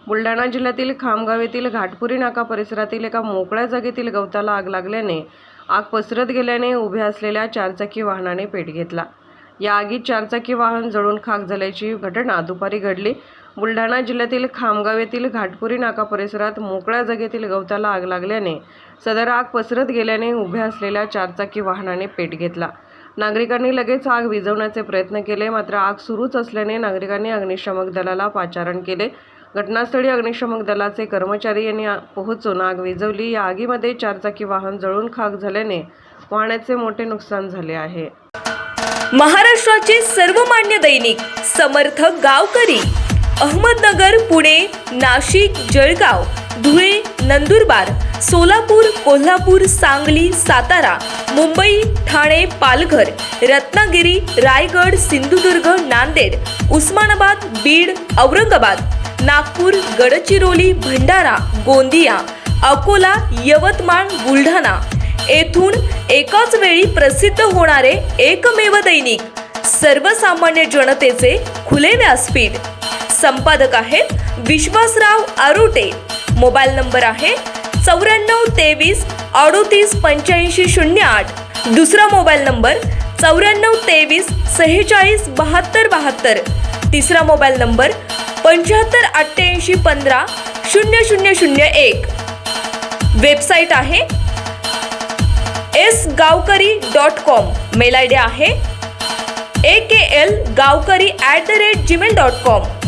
बुलढाणा जिल्ह्यातील खामगाव येथील घाटपुरी नाका परिसरातील एका मोकळ्या जागेतील गवताला आग लागल्याने आग पसरत गेल्याने उभ्या असलेल्या चारचाकी वाहनाने पेट घेतला। या आगीत चारचाकी वाहन जळून खाक झाल्याची घटना दुपारी घडली। बुलढाणा जिल्ह्यातील खामगाव येथील घाटपुरी नाका परिसरात मोकळ्या जागेतील गवताला आग लागल्याने सदर आग पसरत गेल्याने उभ्या असलेल्या चारचाकी वाहनाने पेट घेतला। नागरिकांनी लगेच आग विझवण्याचे प्रयत्न केले, मात्र आग सुरूच असल्याने नागरिकांनी अग्निशमक दलाला पाचारण केले। घटनास्थळी अग्निशमक दलाचे कर्मचारी यांनी पोहोचून आग विझवली। या आगीमध्ये चारचाकी वाहन जळून खाक झाल्याने वाहनाचे मोठे नुकसान झाले आहे। महाराष्ट्राचे सर्वमान्य दैनिक समर्थ गावकरी अहमदनगर, पुणे, नाशिक, जळगाव, धुळे, नंदुरबार, सोलापूर, कोल्हापूर, सांगली, सातारा, मुंबई, ठाणे, पालघर, रत्नागिरी, रायगड, सिंधुदुर्ग, नांदेड, उस्मानाबाद, बीड, औरंगाबाद, नागपूर, गडचिरोली, भंडारा, गोंदिया, अकोला, यवतमाळ, बुलढाणा येथून एकाच वेळी प्रसिद्ध होणारे एकमेव दैनिक सर्वसामान्य जनतेचे खुले व्यासपीठ। संपादक आहेत विश्वासराव आरोटे। मोबाईल नंबर आहे 94 23 38 85 08। दुसरा मोबाईल नंबर 94 23 46 72 72। तिसरा मोबाईल नंबर 75 88 15 0001। वेबसाईट आहे sgavkari.com। मेल आयडी आहे akl gavkari@gmail.com।